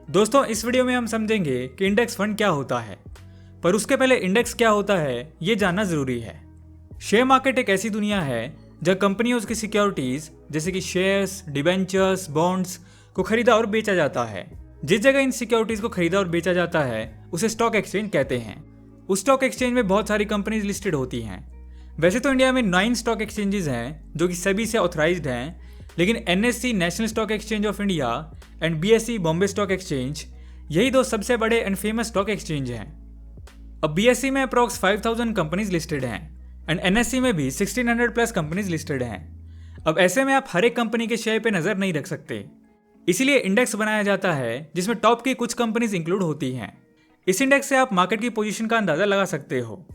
दोस्तों इस वीडियो में हम समझेंगे कि इंडेक्स फंड क्या होता है, पर उसके पहले इंडेक्स क्या होता है ये जानना जरूरी है। शेयर मार्केट एक ऐसी दुनिया है जहां कंपनियों की सिक्योरिटीज जैसे कि शेयर्स, डिबेंचर्स, बॉन्ड्स को खरीदा और बेचा जाता है। जिस जगह इन सिक्योरिटीज को खरीदा और बेचा जाता है उसे स्टॉक एक्सचेंज कहते हैं। उस स्टॉक एक्सचेंज में बहुत सारी कंपनीज लिस्टेड होती हैं। वैसे तो इंडिया में 9 स्टॉक एक्सचेंजेस हैं जो कि सभी से ऑथराइज्ड हैं, लेकिन NSE national stock exchange of India and BSE Bombay stock exchange यही दो सबसे बड़े एंड फेमस स्टॉक एक्सचेंज हैं। अब BSE में अप्रॉक्स 5000 कंपनीज लिस्टेड हैं एंड NSE में भी 1600 प्लस कंपनीज लिस्टेड हैं। अब ऐसे में आप हर एक कंपनी के शेयर पे नजर नहीं रख सकते, इसीलिए इंडेक्स बनाया जाता है जिसमें टॉप की कुछ कंपनीज इंक्लूड होती हैं। इस इंडेक्स से आप मार्केट की पोजीशन का अंदाजा लगा सकते हो।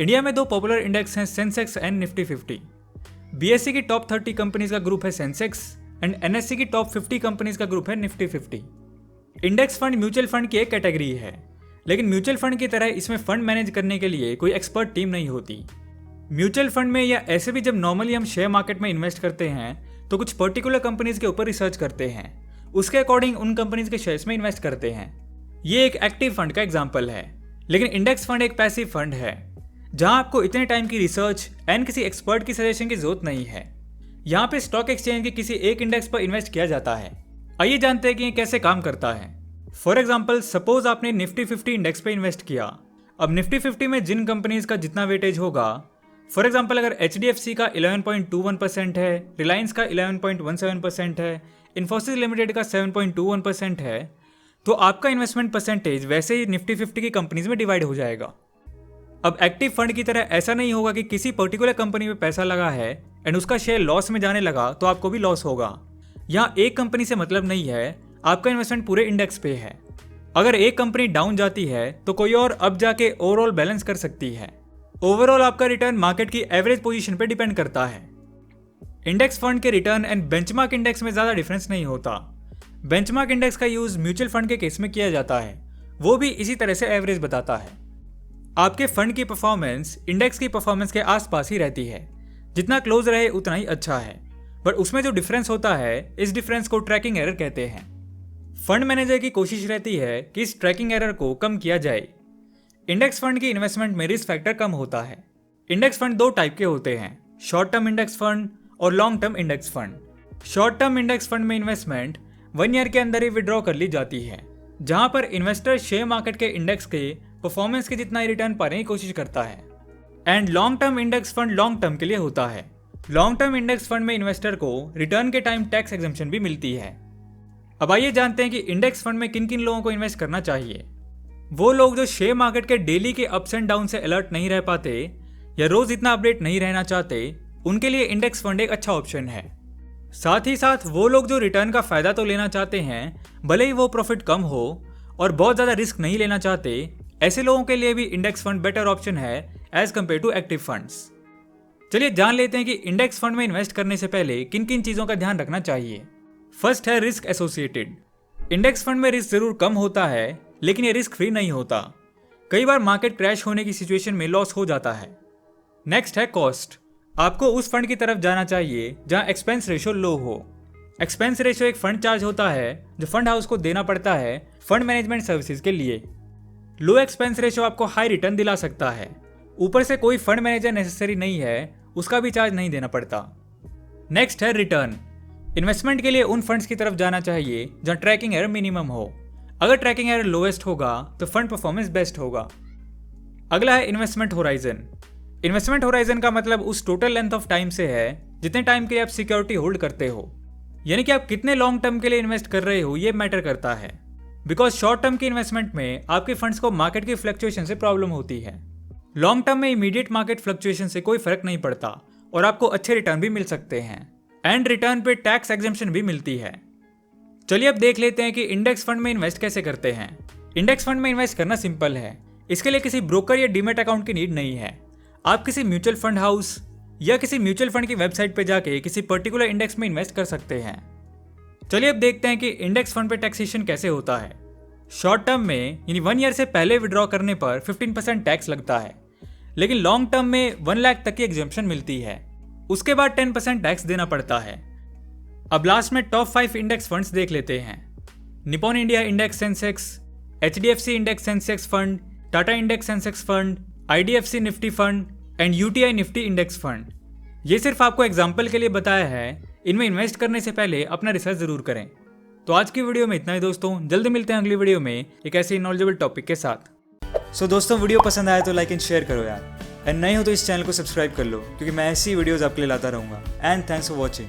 इंडिया में 2 पॉपुलर इंडेक्स हैं, सेंसेक्स एंड निफ्टी 50। BSE की टॉप 30 कंपनीज का ग्रुप है सेंसेक्स एंड NSE की टॉप 50 कंपनीज का ग्रुप है Nifty 50। Index fund mutual fund की एक कैटेगरी है, लेकिन म्यूचुअल फंड की तरह इसमें फंड मैनेज करने के लिए कोई एक्सपर्ट टीम नहीं होती। म्यूचुअल फंड में या ऐसे भी जब नॉर्मली हम शेयर मार्केट में इन्वेस्ट करते हैं तो कुछ पर्टिकुलर कंपनीज के ऊपर रिसर्च करते हैं, उसके अकॉर्डिंग उन कंपनीज के शेयर्स में इन्वेस्ट करते हैं। ये एक एक्टिव फंड का एग्जाम्पल है, लेकिन इंडेक्स फंड एक पैसिव फंड है जहां आपको इतने टाइम की रिसर्च एंड किसी एक्सपर्ट की सजेशन की जरूरत नहीं है। यहाँ पे स्टॉक एक्सचेंज के किसी एक इंडेक्स पर इन्वेस्ट किया जाता है। आइए जानते हैं कि ये कैसे काम करता है। फॉर एग्जाम्पल, सपोज आपने निफ्टी 50 इंडेक्स पे इन्वेस्ट किया। अब निफ्टी 50 में जिन कंपनीज का जितना वेटेज होगा, फॉर एग्जाम्पल अगर HDFC का 11.21% है, रिलायंस का 11.17% है, इन्फोसिस लिमिटेड का 7.21% है, तो आपका इन्वेस्टमेंट परसेंटेज वैसे ही निफ्टी 50 की कंपनीज में डिवाइड हो जाएगा। अब एक्टिव फंड की तरह ऐसा नहीं होगा कि किसी पर्टिकुलर कंपनी में पैसा लगा है एंड उसका शेयर लॉस में जाने लगा तो आपको भी लॉस होगा। यहाँ एक कंपनी से मतलब नहीं है, आपका इन्वेस्टमेंट पूरे इंडेक्स पे है। अगर एक कंपनी डाउन जाती है तो कोई और अप जाके ओवरऑल बैलेंस कर सकती है। ओवरऑल आपका रिटर्न मार्केट की एवरेज पोजीशन पे डिपेंड करता है। इंडेक्स फंड के रिटर्न एंड बेंचमार्क इंडेक्स में ज्यादा डिफरेंस नहीं होता। बेंचमार्क इंडेक्स का यूज म्यूचुअल फंड के केस में किया जाता है, वो भी इसी तरह से एवरेज बताता है। आपके फंड की परफॉर्मेंस इंडेक्स की परफॉर्मेंस के आसपास ही रहती है, जितना क्लोज रहे उतना ही अच्छा है। पर उसमें जो डिफरेंस होता है, इस डिफरेंस को ट्रैकिंग एरर कहते हैं। फंड मैनेजर की कोशिश रहती है कि इस ट्रैकिंग एरर को कम किया जाए। इंडेक्स फंड की इन्वेस्टमेंट में रिस्क फैक्टर कम होता है। इंडेक्स फंड 2 टाइप के होते हैं, शॉर्ट टर्म इंडेक्स फंड और long term index fund. Short term index fund में इन्वेस्टमेंट 1 ईयर के अंदर ही विड्रॉ कर ली जाती है, जहां पर इन्वेस्टर शेयर मार्केट के इंडेक्स के परफॉर्मेंस के जितना ही रिटर्न पाने की कोशिश करता है। And long term index fund long term के लिए होता है। लॉन्ग टर्म इंडेक्स फंड में इन्वेस्टर को रिटर्न के टाइम टैक्स एग्जम्पशन भी मिलती है। अब आइए जानते हैं कि इंडेक्स फंड में किन किन लोगों को इन्वेस्ट करना चाहिए। वो लोग जो शेयर मार्केट के डेली के अप्स एंड डाउन से अलर्ट नहीं रह पाते या रोज इतना अपडेट नहीं रहना चाहते, उनके लिए इंडेक्स फंड एक अच्छा ऑप्शन है। साथ ही साथ वो लोग जो रिटर्न का फायदा तो लेना चाहते हैं, भले ही वो प्रॉफिट कम हो, और बहुत ज्यादा रिस्क नहीं लेना चाहते, ऐसे लोगों के लिए भी इंडेक्स फंड बेटर ऑप्शन है as compare to active funds. चलिए जान लेते हैं कि इंडेक्स फंड में इन्वेस्ट करने से पहले किन किन चीजों का ध्यान रखना चाहिए। फर्स्ट है रिस्क एसोसिएटेड। इंडेक्स फंड में रिस्क जरूर कम होता है, लेकिन ये रिस्क फ्री नहीं होता। कई बार मार्केट क्रैश होने की सिचुएशन में लॉस हो जाता है। नेक्स्ट है कॉस्ट। आपको उस फंड की तरफ जाना चाहिए जहां एक्सपेंस रेशियो लो हो। एक्सपेंस रेशियो एक फंड चार्ज होता है जो फंड हाउस को देना पड़ता है फंड मैनेजमेंट सर्विसेज के लिए। लो एक्सपेंस रेशियो आपको हाई रिटर्न दिला सकता है, ऊपर से कोई फंड मैनेजर नेसेसरी नहीं है, उसका भी चार्ज नहीं देना पड़ता। नेक्स्ट है रिटर्न। इन्वेस्टमेंट के लिए उन फंड्स की तरफ जाना चाहिए जहां ट्रैकिंग एरर मिनिमम हो। अगर ट्रैकिंग एरर लोएस्ट होगा तो फंड परफॉर्मेंस बेस्ट होगा। अगला है इन्वेस्टमेंट होराइजन। इन्वेस्टमेंट होराइजन का मतलब उस टोटल लेंथ ऑफ टाइम से है जितने टाइम के लिए आप सिक्योरिटी होल्ड करते हो, यानी कि आप कितने लॉन्ग टर्म के लिए इन्वेस्ट कर रहे हो, ये मैटर करता है। बिकॉज शॉर्ट टर्म की इन्वेस्टमेंट में आपके फंड्स को मार्केट की फ्लक्चुएशन से प्रॉब्लम होती है। लॉन्ग टर्म में इमीडिएट मार्केट फ्लक्चुएशन से कोई फर्क नहीं पड़ता और आपको अच्छे रिटर्न भी मिल सकते हैं एंड रिटर्न पे टैक्स एग्जम्पशन भी मिलती है। चलिए अब देख लेते हैं कि इंडेक्स फंड में इन्वेस्ट कैसे करते हैं। इंडेक्स फंड में इन्वेस्ट करना सिंपल है। इसके लिए किसी ब्रोकर या डीमैट अकाउंट की नीड नहीं है। आप किसी म्यूचुअल फंड हाउस या किसी म्यूचुअल फंड की वेबसाइट पे जाके किसी पर्टिकुलर इंडेक्स में इन्वेस्ट कर सकते हैं। चलिए अब देखते हैं कि इंडेक्स फंड पे टैक्सेशन कैसे होता है। शॉर्ट टर्म में यानी 1 ईयर से पहले विड्रॉ करने पर 15% टैक्स लगता है, लेकिन लॉन्ग टर्म में 1 लाख तक की एग्जम्पशन मिलती है। उसके बाद 10% टैक्स देना पड़ता है। अब लास्ट में टॉप 5 इंडेक्स फंड्स देख लेते हैं। Nippon India index Sensex, HDFC index Sensex fund, Tata index Sensex fund, IDFC Nifty fund and UTI Nifty index fund. ये सिर्फ आपको एग्जाम्पल के लिए बताया है, इनमें इन्वेस्ट करने से पहले अपना रिसर्च जरूर करें। तो आज की वीडियो में इतना ही दोस्तों, जल्दी मिलते हैं अगली वीडियो में एक ऐसे नॉलेजेबल टॉपिक के साथ। सो दोस्तों, वीडियो पसंद आया तो लाइक एंड शेयर करो यार, एंड नहीं हो तो इस चैनल को सब्सक्राइब कर लो क्योंकि मैं ऐसी वीडियोस आपके लिए लाता रहूँगा। And thanks for watching.